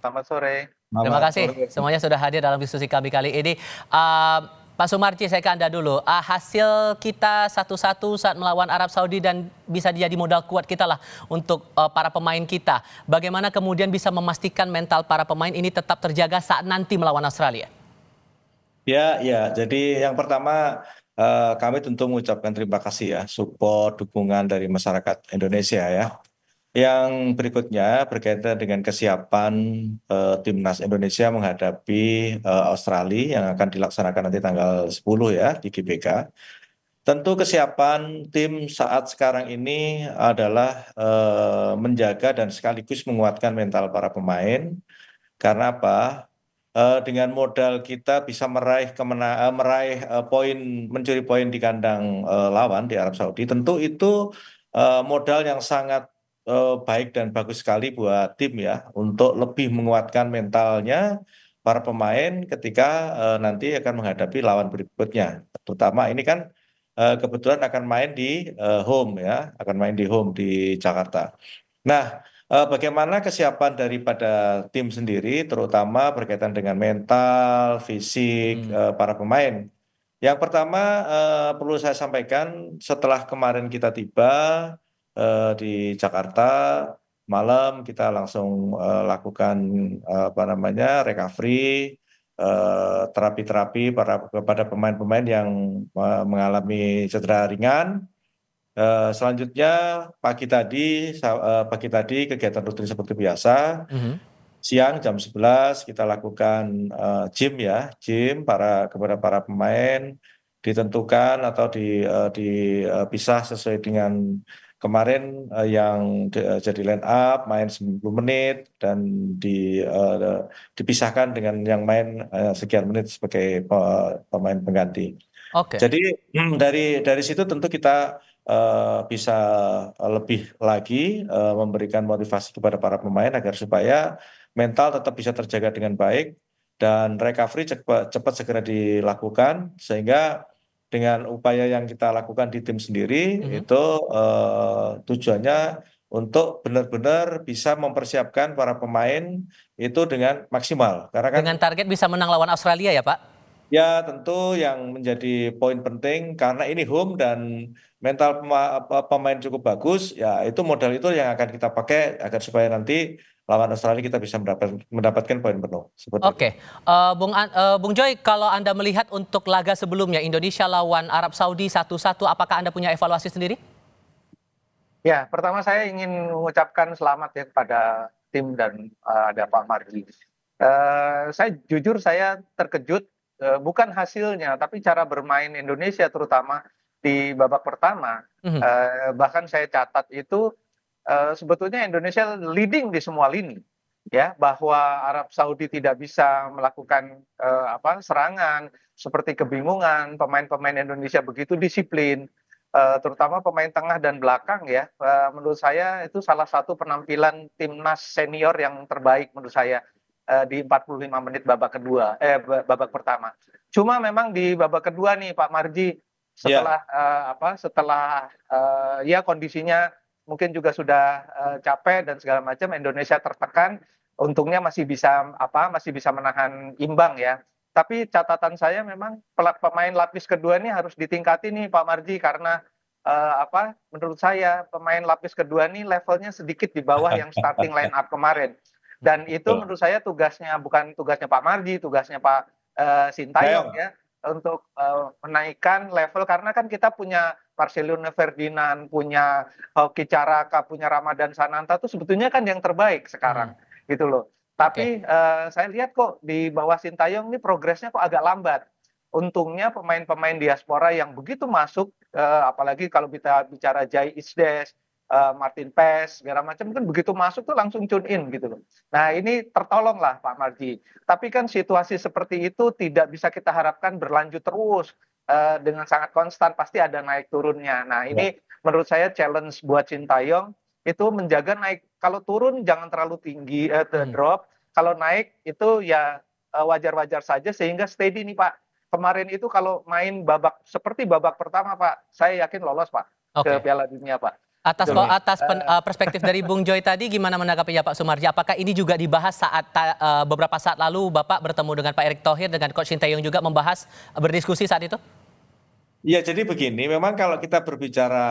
selamat sore. Terima Selamat kasih sore. semuanya sudah hadir dalam diskusi kami kali ini. Pak Sumarji, saya ke Anda dulu. Hasil kita 1-1 saat melawan Arab Saudi dan bisa jadi modal kuat kita lah untuk para pemain kita. Bagaimana kemudian bisa memastikan mental para pemain ini tetap terjaga saat nanti melawan Australia? Ya, ya. Jadi yang pertama kami tentu mengucapkan terima kasih ya, support, dukungan dari masyarakat Indonesia ya. Yang berikutnya berkaitan dengan kesiapan timnas Indonesia menghadapi Australia yang akan dilaksanakan nanti tanggal 10 ya di GBK. Tentu kesiapan tim saat sekarang ini adalah menjaga dan sekaligus menguatkan mental para pemain. Karena apa? Dengan modal kita bisa meraih poin, mencuri poin di kandang lawan di Arab Saudi. Tentu itu modal yang sangat baik dan bagus sekali buat tim ya untuk lebih menguatkan mentalnya para pemain ketika nanti akan menghadapi lawan berikutnya. Terutama ini kan kebetulan akan main di home ya, akan main di home di Jakarta. Nah, bagaimana kesiapan daripada tim sendiri, terutama berkaitan dengan mental, fisik para pemain? Yang pertama perlu saya sampaikan, setelah kemarin kita tiba di Jakarta malam, kita langsung lakukan apa namanya recovery, terapi-terapi kepada pemain-pemain yang mengalami cedera ringan. Selanjutnya pagi tadi kegiatan rutin seperti biasa. Siang jam 11 kita lakukan gym ya, gym kepada para pemain ditentukan atau dipisah sesuai dengan kemarin yang jadi line up main 90 menit dan dipisahkan dengan yang main sekian menit sebagai pemain pengganti. Oke. Jadi dari situ tentu kita bisa lebih lagi memberikan motivasi kepada para pemain agar supaya mental tetap bisa terjaga dengan baik dan recovery cepat segera dilakukan sehingga dengan upaya yang kita lakukan di tim sendiri itu tujuannya untuk benar-benar bisa mempersiapkan para pemain itu dengan maksimal karena kan Dengan target bisa menang lawan Australia ya, Pak? ya, tentu yang menjadi poin penting karena ini home dan mental pemain cukup bagus, ya itu modal itu yang akan kita pakai agar supaya nanti lawan Australia kita bisa mendapatkan poin penuh. Seperti itu. Oke, Bung Joy, kalau Anda melihat untuk laga sebelumnya Indonesia lawan Arab Saudi 1-1, apakah Anda punya evaluasi sendiri? Ya, pertama saya ingin mengucapkan selamat ya kepada tim dan ada Pak Marji. Saya jujur saya terkejut bukan hasilnya tapi cara bermain Indonesia terutama di babak pertama. Bahkan saya catat itu sebetulnya Indonesia leading di semua lini ya, bahwa Arab Saudi tidak bisa melakukan serangan, seperti kebingungan pemain-pemain Indonesia begitu disiplin, terutama pemain tengah dan belakang ya. Menurut saya itu salah satu penampilan timnas senior yang terbaik menurut saya di 45 menit babak pertama. Cuma memang di babak kedua nih Pak Marji, setelah ya kondisinya mungkin juga sudah capek dan segala macam, Indonesia tertekan, untungnya masih bisa menahan imbang ya. Tapi catatan saya memang pemain lapis kedua ini harus ditingkati nih Pak Marji karena menurut saya pemain lapis kedua ini levelnya sedikit di bawah yang starting line up kemarin. Dan itu menurut saya bukan tugasnya Pak Marji, tugasnya Pak Sintayong ya untuk menaikkan level karena kan kita punya Marcelino Ferdinand, punya Hoki Caraka, punya Ramadan Sananta tuh sebetulnya kan yang terbaik sekarang gitu loh. Tapi saya lihat kok di bawah Sintayong ini progresnya kok agak lambat. Untungnya pemain-pemain diaspora yang begitu masuk, apalagi kalau kita bicara Jai Isdes, Martin Pes, segala macam kan begitu masuk tuh langsung tune in gitu loh. Nah ini tertolong lah Pak Marji. Tapi kan situasi seperti itu tidak bisa kita harapkan berlanjut terus dengan sangat konstan, pasti ada naik turunnya. Nah ini menurut saya challenge buat Sintayong itu menjaga naik. Kalau turun jangan terlalu tinggi, drop. Kalau naik itu ya wajar-wajar saja sehingga steady nih Pak. Kemarin itu kalau main seperti babak pertama Pak, saya yakin lolos Pak ke Piala Dunia Pak. Atas gitu loh. perspektif dari Bung Joy tadi gimana menanggapinya Pak Sumarji? Apakah ini juga dibahas saat beberapa saat lalu Bapak bertemu dengan Pak Erick Thohir dengan Coach Sinteyong juga membahas berdiskusi saat itu? Ya, jadi begini, memang kalau kita berbicara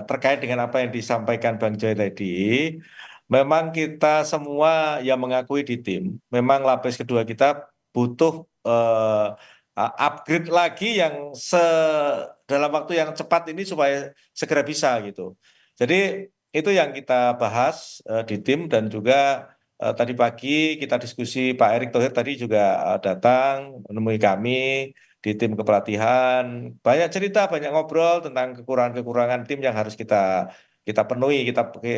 terkait dengan apa yang disampaikan Bang Joy tadi, memang kita semua yang mengakui di tim, memang lapis kedua kita butuh upgrade lagi yang dalam waktu yang cepat ini supaya segera bisa gitu. Jadi itu yang kita bahas di tim dan juga tadi pagi kita diskusi Pak Erick Thohir tadi juga datang menemui kami di tim kepelatihan, banyak cerita, banyak ngobrol tentang kekurangan-kekurangan tim yang harus kita penuhi,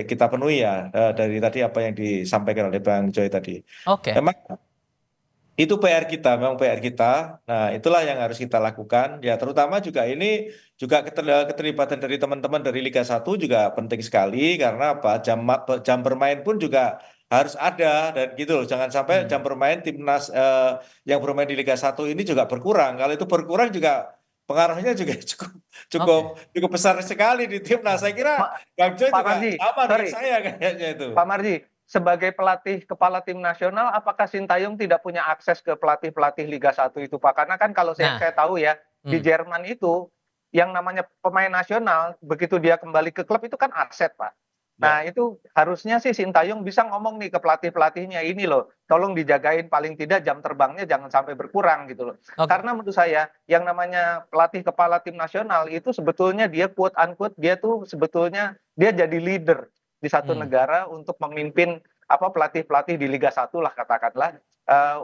kita penuhi ya dari tadi apa yang disampaikan oleh Bang Joy tadi. Oke. Memang itu PR kita, memang PR kita. Nah, itulah yang harus kita lakukan. Ya, terutama juga ini juga keterlibatan dari teman-teman dari Liga 1 juga penting sekali karena apa? Jam bermain pun juga harus ada dan gitu loh. Jangan sampai jam bermain timnas yang bermain di Liga 1 ini juga berkurang. Kalau itu berkurang juga pengaruhnya juga cukup cukup Oke. cukup besar sekali di timnas. Saya kira Ma- Bang Joy Pak juga Marji, sama dengan sorry, saya kayaknya itu. Pak Marji, sebagai pelatih kepala tim nasional, apakah Sintayong tidak punya akses ke pelatih-pelatih Liga 1 itu, Pak? Karena kan kalau yang Nah, saya tahu ya, di hmm, Jerman itu, yang namanya pemain nasional, begitu dia kembali ke klub itu kan aset, Pak. Ya, Nah, itu harusnya sih Sintayong bisa ngomong nih ke pelatih-pelatihnya, ini loh, tolong dijagain paling tidak jam terbangnya jangan sampai berkurang gitu loh. oke. Karena menurut saya, yang namanya pelatih kepala tim nasional itu sebetulnya dia quote unquote, dia tuh sebetulnya dia jadi leader di satu Hmm, negara untuk memimpin pelatih-pelatih di Liga 1 lah katakanlah,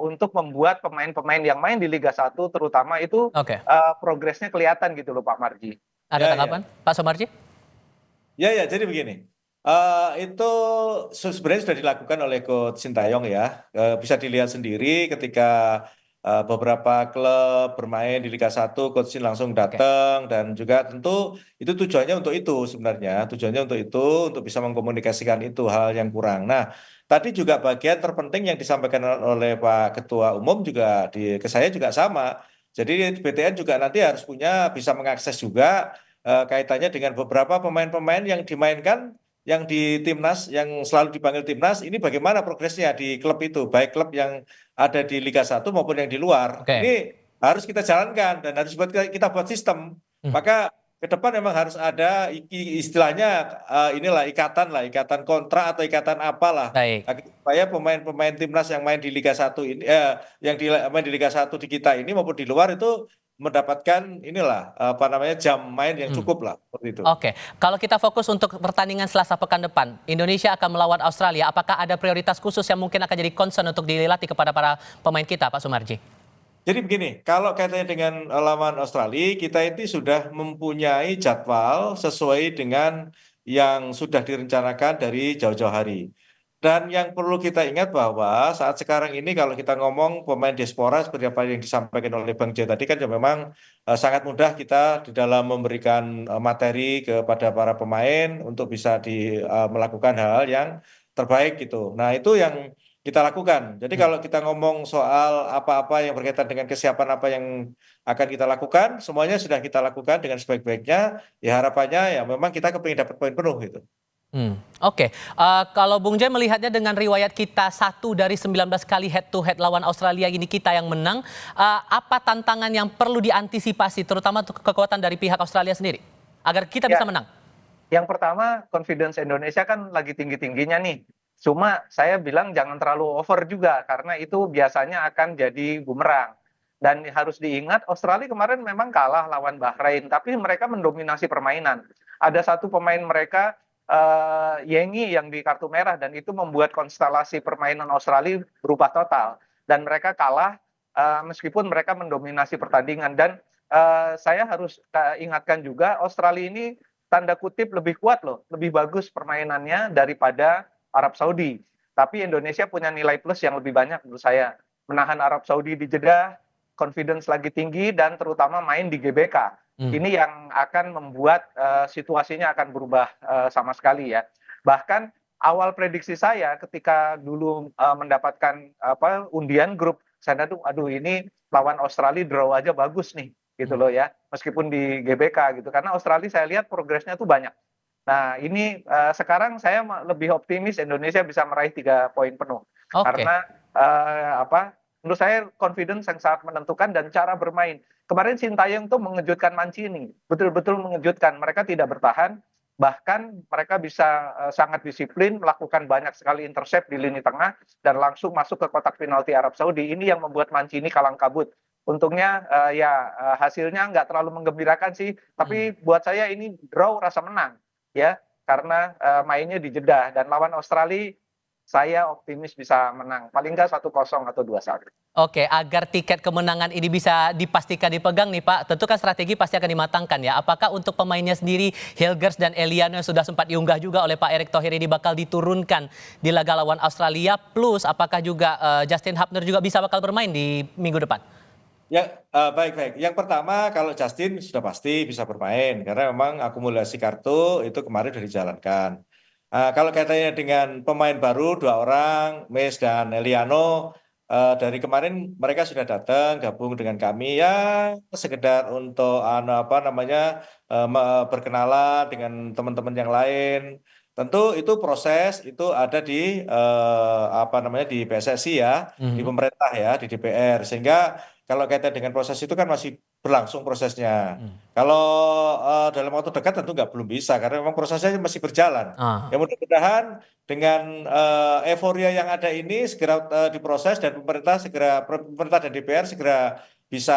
untuk membuat pemain-pemain yang main di Liga 1 terutama itu oke. progresnya kelihatan gitu loh Pak Marji. Ada ya, tanggapan, ya. Pak Sumarji? Ya, ya, jadi begini. Itu sebenarnya sudah dilakukan oleh Coach Sintayong ya. Bisa dilihat sendiri ketika beberapa klub bermain di Liga 1, Coach Sin langsung Oke. datang dan juga tentu itu tujuannya untuk itu sebenarnya. Tujuannya untuk itu, untuk bisa mengkomunikasikan itu hal yang kurang. Nah, tadi juga bagian terpenting yang disampaikan oleh Pak Ketua Umum juga ke saya juga sama. Jadi BTN juga nanti harus bisa mengakses juga kaitannya dengan beberapa pemain-pemain yang dimainkan yang di timnas yang selalu dipanggil timnas ini bagaimana progresnya di klub itu baik klub yang ada di Liga 1 maupun yang di luar Oke. ini harus kita jalankan dan harus kita buat sistem Hmm, maka ke depan memang harus ada istilahnya inilah ikatan kontrak atau ikatan apalah baik. supaya pemain-pemain timnas yang main di Liga 1 ini main di Liga 1 di kita ini maupun di luar itu mendapatkan inilah apa namanya jam main yang Hmm. cukup lah seperti itu. Oke, kalau kita fokus untuk pertandingan Selasa pekan depan, Indonesia akan melawan Australia. Apakah ada prioritas khusus yang mungkin akan jadi concern untuk dilatih kepada para pemain kita, Pak Sumarji? Jadi begini, kalau kaitannya dengan lawan Australia, kita ini sudah mempunyai jadwal sesuai dengan yang sudah direncanakan dari jauh-jauh hari. Dan yang perlu kita ingat bahwa saat sekarang ini kalau kita ngomong pemain diaspora seperti apa yang disampaikan oleh Bang Jaya tadi kan ya memang sangat mudah kita di dalam memberikan materi kepada para pemain untuk bisa melakukan hal-hal yang terbaik gitu. Nah, itu yang kita lakukan. Jadi Hmm. kalau kita ngomong soal apa-apa yang berkaitan dengan kesiapan apa yang akan kita lakukan, semuanya sudah kita lakukan dengan sebaik-baiknya. Ya harapannya ya memang kita kepingin dapat poin penuh gitu. Oke. Kalau Bung Joy melihatnya dengan riwayat kita 1 dari 19 kali head to head lawan Australia ini kita yang menang, apa tantangan yang perlu diantisipasi terutama untuk kekuatan dari pihak Australia sendiri agar kita bisa Ya, menang? yang pertama confidence Indonesia kan lagi tinggi-tingginya nih. Cuma saya bilang jangan terlalu over juga karena itu biasanya akan jadi bumerang. Dan harus diingat Australia kemarin memang kalah lawan Bahrain, tapi mereka mendominasi permainan. Ada satu pemain mereka Yengi yang di kartu merah dan itu membuat konstelasi permainan Australia berubah total. Dan mereka kalah meskipun mereka mendominasi pertandingan dan saya harus ingatkan juga Australia ini tanda kutip lebih kuat loh, lebih bagus permainannya daripada Arab Saudi. Tapi Indonesia punya nilai plus yang lebih banyak menurut saya. Menahan Arab Saudi di Jeddah, confidence lagi tinggi dan terutama main di GBK. Hmm. Ini yang akan membuat situasinya akan berubah sama sekali ya. Bahkan awal prediksi saya ketika dulu mendapatkan undian grup, saya tuh aduh ini lawan Australia draw aja bagus nih gitu Hmm. loh ya, meskipun di GBK gitu. Karena Australia saya lihat progresnya tuh banyak. Nah, ini sekarang saya lebih optimis Indonesia bisa meraih 3 poin penuh. Oke. Karena menurut saya confidence yang sangat menentukan dan cara bermain. Kemarin Sintayong tuh mengejutkan Mancini, betul-betul mengejutkan. Mereka tidak bertahan, bahkan mereka bisa sangat disiplin, melakukan banyak sekali intercept di lini tengah dan langsung masuk ke kotak penalti Arab Saudi. Ini yang membuat Mancini kalang kabut. Untungnya hasilnya nggak terlalu menggembirakan sih, tapi buat saya ini draw rasa menang ya, karena mainnya di Jeddah dan lawan Australia saya optimis bisa menang, paling nggak 1-0 atau 2-1. Oke, agar tiket kemenangan ini bisa dipastikan dipegang nih Pak, tentu kan strategi pasti akan dimatangkan ya. Apakah untuk pemainnya sendiri, Hilgers dan Eliano yang sudah sempat diunggah juga oleh Pak Erick Thohir ini bakal diturunkan di laga lawan Australia, plus apakah juga Justin Hubner juga bisa bakal bermain di minggu depan? Ya, baik-baik. Yang pertama, kalau Justin sudah pasti bisa bermain karena memang akumulasi kartu itu kemarin sudah dijalankan. Kalau kaitannya dengan pemain baru 2 orang, Mes dan Eliano, dari kemarin mereka sudah datang gabung dengan kami ya sekedar untuk apa namanya berkenalan dengan teman-teman yang lain. Tentu itu proses itu ada di apa namanya di PSSI ya, di Mhm. pemerintah ya, di DPR. Sehingga kalau kaitan dengan proses itu kan masih berlangsung prosesnya. Hmm. Kalau dalam waktu dekat tentu belum bisa karena memang prosesnya masih berjalan. Ya Ah, mudah-mudahan dengan euforia yang ada ini segera diproses dan pemerintah dan DPR segera bisa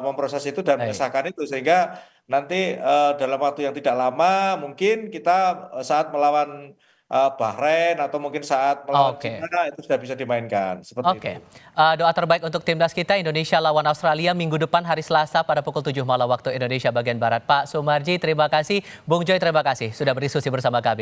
memproses itu dan baik. mengesahkan itu sehingga nanti dalam waktu yang tidak lama mungkin kita saat melawan Bahrain atau mungkin saat melawan Oke. Cina itu sudah bisa dimainkan seperti Oke, itu. doa terbaik untuk timnas kita Indonesia lawan Australia minggu depan hari Selasa pada pukul 7 malam waktu Indonesia bagian Barat. Pak Sumarji terima kasih, Bung Joy terima kasih sudah berdiskusi bersama kami.